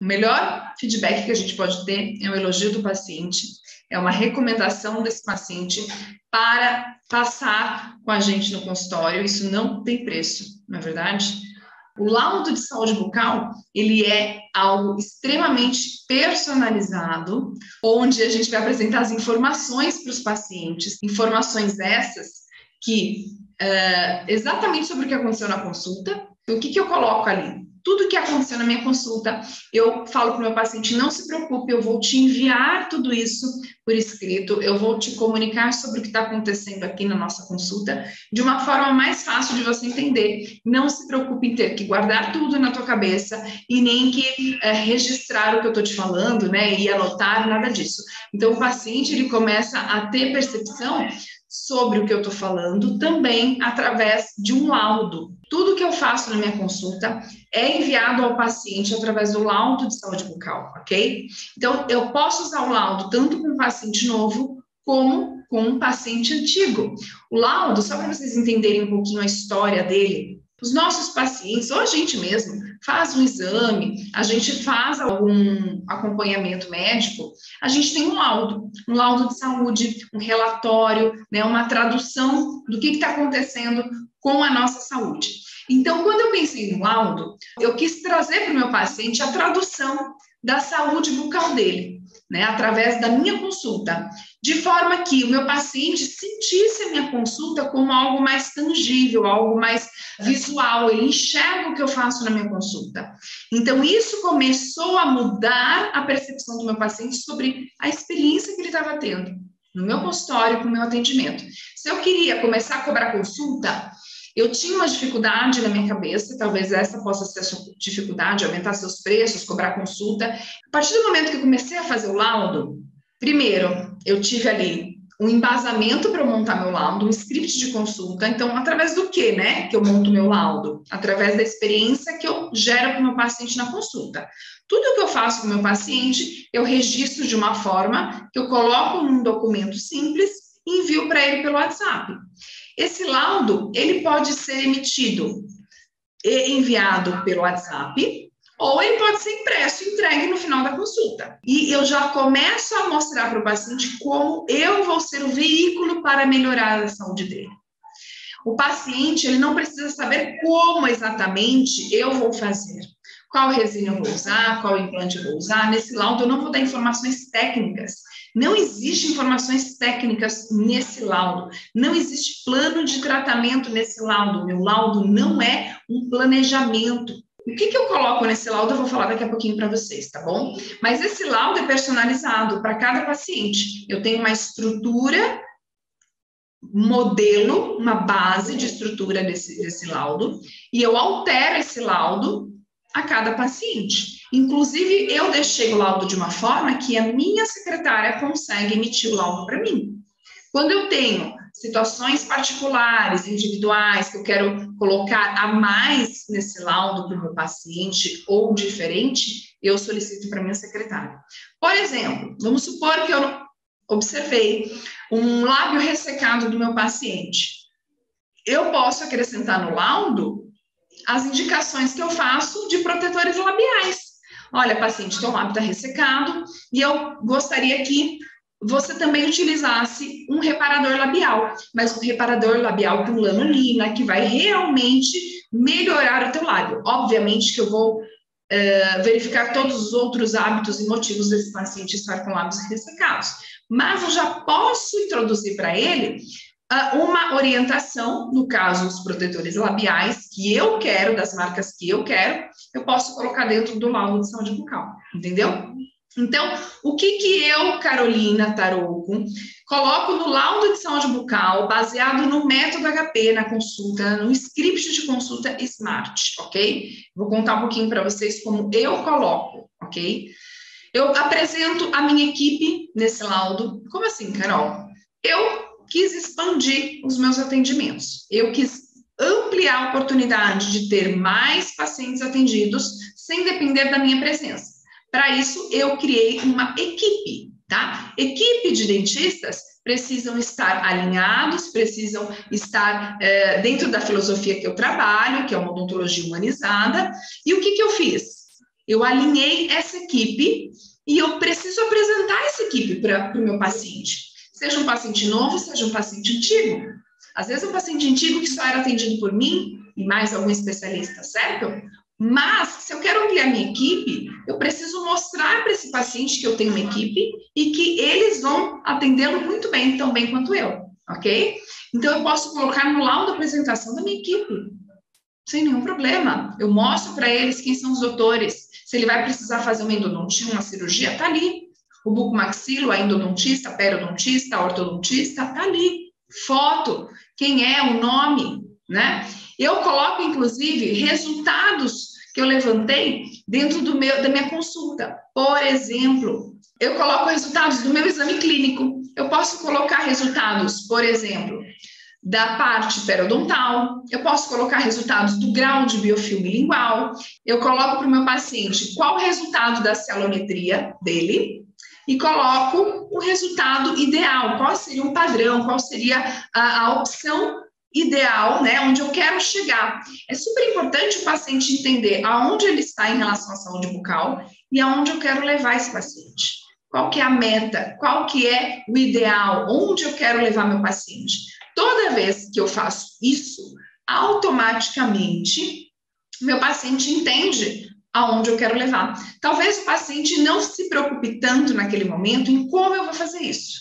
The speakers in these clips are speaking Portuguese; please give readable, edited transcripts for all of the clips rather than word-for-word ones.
O melhor feedback que a gente pode ter é um elogio do paciente, é uma recomendação desse paciente para passar com a gente no consultório. Isso não tem preço, não é verdade? O laudo de saúde bucal, ele é algo extremamente personalizado, onde a gente vai apresentar as informações para os pacientes, informações essas que, exatamente sobre o que aconteceu na consulta. O que eu coloco ali? Tudo que aconteceu na minha consulta, eu falo para o meu paciente, não se preocupe, eu vou te enviar tudo isso por escrito, eu vou te comunicar sobre o que está acontecendo aqui na nossa consulta, de uma forma mais fácil de você entender. Não se preocupe em ter que guardar tudo na tua cabeça e nem que registrar o que eu estou te falando, né, e anotar, nada disso. Então, o paciente, ele começa a ter percepção sobre o que eu estou falando também através de um laudo. Tudo que eu faço na minha consulta é enviado ao paciente através do laudo de saúde bucal, ok? Então, eu posso usar o laudo tanto com um paciente novo como com um paciente antigo. O laudo, só para vocês entenderem um pouquinho a história dele, os nossos pacientes, ou a gente mesmo, faz um exame, a gente faz algum acompanhamento médico, a gente tem um laudo de saúde, um relatório, né, uma tradução do que está acontecendo com a nossa saúde. Então, quando eu pensei no laudo, eu quis trazer para o meu paciente a tradução da saúde bucal dele, né, através da minha consulta, de forma que o meu paciente sentisse a minha consulta como algo mais tangível, algo mais visual, ele enxerga o que eu faço na minha consulta. Então, isso começou a mudar a percepção do meu paciente sobre a experiência que ele estava tendo no meu consultório, com o meu atendimento. Se eu queria começar a cobrar consulta, eu tinha uma dificuldade na minha cabeça, talvez essa possa ser a sua dificuldade, aumentar seus preços, cobrar consulta. A partir do momento que eu comecei a fazer o laudo, primeiro, eu tive ali um embasamento para eu montar meu laudo, um script de consulta. Então, através do que, né, que eu monto meu laudo? Através da experiência que eu gero para o meu paciente na consulta. Tudo que eu faço com o meu paciente, eu registro de uma forma que eu coloco num documento simples e envio para ele pelo WhatsApp. Esse laudo, ele pode ser emitido e enviado pelo WhatsApp, ou ele pode ser impresso e entregue no final da consulta. E eu já começo a mostrar para o paciente como eu vou ser o veículo para melhorar a saúde dele. O paciente, ele não precisa saber como exatamente eu vou fazer. Qual resina eu vou usar, qual implante eu vou usar. Nesse laudo eu não vou dar informações técnicas. Não existe informações técnicas nesse laudo. Não existe plano de tratamento nesse laudo. Meu laudo não é um planejamento. O que eu coloco nesse laudo eu vou falar daqui a pouquinho para vocês, tá bom? Mas esse laudo é personalizado para cada paciente. Eu tenho uma estrutura, modelo, uma base de estrutura desse laudo, e eu altero esse laudo a cada paciente. Inclusive, eu deixei o laudo de uma forma que a minha secretária consegue emitir o laudo para mim. Quando eu tenho situações particulares, individuais, que eu quero colocar a mais nesse laudo para o meu paciente ou diferente, eu solicito para minha secretária. Por exemplo, vamos supor que eu observei um lábio ressecado do meu paciente. Eu posso acrescentar no laudo as indicações que eu faço de protetores labiais. Olha, paciente, teu lábio está ressecado e eu gostaria que você também utilizasse um reparador labial, mas um reparador labial com lanolina, que vai realmente melhorar o teu lábio. Obviamente que eu vou verificar todos os outros hábitos e motivos desse paciente estar com lábios ressecados, mas eu já posso introduzir para ele uma orientação, no caso, os protetores labiais que eu quero, das marcas que eu quero, eu posso colocar dentro do laudo de saúde bucal, entendeu? Então, o que eu, Carolina Tarouco, coloco no laudo de saúde bucal, baseado no método HP, na consulta, no script de consulta SMART, ok? Vou contar um pouquinho para vocês como eu coloco, ok? Eu apresento a minha equipe nesse laudo. Como assim, Carol? Eu quis expandir os meus atendimentos. Eu quis ampliar a oportunidade de ter mais pacientes atendidos sem depender da minha presença. Para isso, eu criei uma equipe, tá? Equipe de dentistas precisam estar alinhados, precisam estar dentro da filosofia que eu trabalho, que é uma odontologia humanizada. E o que eu fiz? Eu alinhei essa equipe e eu preciso apresentar essa equipe para o meu paciente. Seja um paciente novo, seja um paciente antigo. Às vezes, um paciente antigo que só era atendido por mim e mais algum especialista, certo? Mas, se eu quero ampliar minha equipe, eu preciso mostrar para esse paciente que eu tenho uma equipe e que eles vão atendê-lo muito bem, tão bem quanto eu, ok? Então, eu posso colocar no laudo da apresentação da minha equipe, sem nenhum problema. Eu mostro para eles quem são os doutores. Se ele vai precisar fazer uma endodontia, uma cirurgia, tá ali. O bucomaxilo, a endodontista, a periodontista, a ortodontista, tá ali. Foto, quem é, o nome, né? Eu coloco, inclusive, resultados que eu levantei dentro da minha consulta. Por exemplo, eu coloco resultados do meu exame clínico. Eu posso colocar resultados, por exemplo, da parte periodontal, eu posso colocar resultados do grau de biofilme lingual, eu coloco para o meu paciente qual o resultado da celometria dele e coloco o resultado ideal, qual seria um padrão, qual seria a opção ideal, né, onde eu quero chegar. É super importante o paciente entender aonde ele está em relação à saúde bucal e aonde eu quero levar esse paciente. Qual que é a meta? Qual que é o ideal? Onde eu quero levar meu paciente? Toda vez que eu faço isso, automaticamente, meu paciente entende aonde eu quero levar. Talvez o paciente não se preocupe tanto naquele momento em como eu vou fazer isso.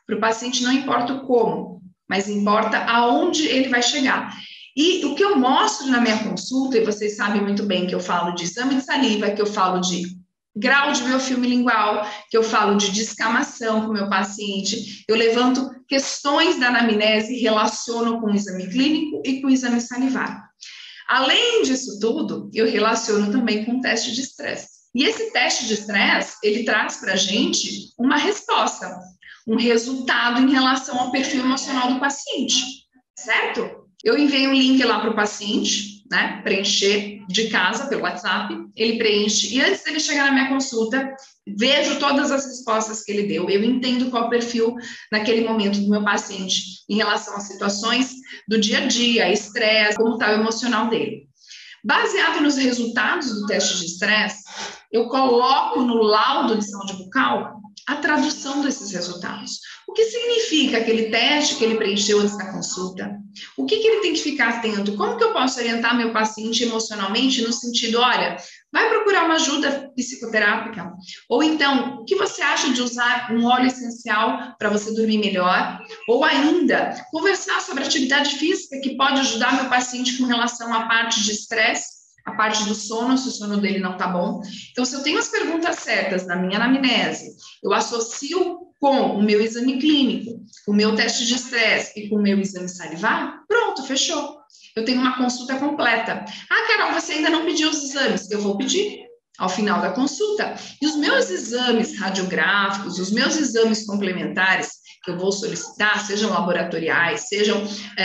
Para o paciente não importa o como, mas importa aonde ele vai chegar. E o que eu mostro na minha consulta, e vocês sabem muito bem que eu falo de exame de saliva, que eu falo de grau de biofilme lingual, que eu falo de descamação com o meu paciente, eu levanto questões da anamnese, relaciono com o exame clínico e com o exame salivar. Além disso tudo, eu relaciono também com o teste de estresse. E esse teste de estresse, ele traz para a gente uma resposta, um resultado em relação ao perfil emocional do paciente, certo? Eu enviei um link lá para o paciente, né, preencher de casa pelo WhatsApp, ele preenche, e antes dele chegar na minha consulta, vejo todas as respostas que ele deu, eu entendo qual o perfil naquele momento do meu paciente em relação às situações do dia a dia, estresse, como está o emocional dele. Baseado nos resultados do teste de estresse, eu coloco no laudo de saúde bucal a tradução desses resultados. O que significa aquele teste que ele preencheu antes da consulta? O que ele tem que ficar atento? Como que eu posso orientar meu paciente emocionalmente no sentido, olha, vai procurar uma ajuda psicoterápica? Ou então, o que você acha de usar um óleo essencial para você dormir melhor? Ou ainda, conversar sobre atividade física que pode ajudar meu paciente com relação à parte de estresse, a parte do sono, se o sono dele não está bom. Então, se eu tenho as perguntas certas na minha anamnese, eu associo com o meu exame clínico, o meu teste de estresse e com o meu exame salivar, pronto, fechou. Eu tenho uma consulta completa. Ah, Carol, você ainda não pediu os exames? Eu vou pedir ao final da consulta. E os meus exames radiográficos, os meus exames complementares que eu vou solicitar, sejam laboratoriais, sejam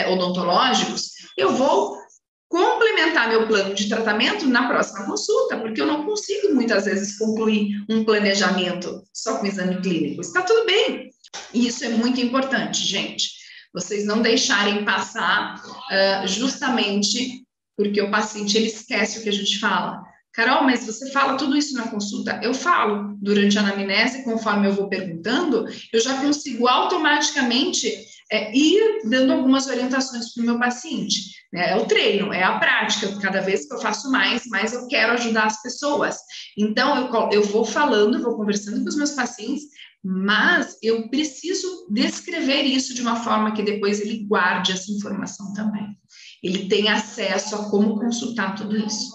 odontológicos, eu vou complementar meu plano de tratamento na próxima consulta, porque eu não consigo muitas vezes concluir um planejamento só com exame clínico. Está tudo bem. E isso é muito importante, gente. Vocês não deixarem passar justamente porque o paciente ele esquece o que a gente fala. Carol, mas você fala tudo isso na consulta? Eu falo durante a anamnese, conforme eu vou perguntando, eu já consigo automaticamente ir dando algumas orientações para o meu paciente. É o treino, é a prática. Cada vez que eu faço mais eu quero ajudar as pessoas. Então, eu vou falando, vou conversando com os meus pacientes, mas eu preciso descrever isso de uma forma que depois ele guarde essa informação também. Ele tem acesso a como consultar tudo isso.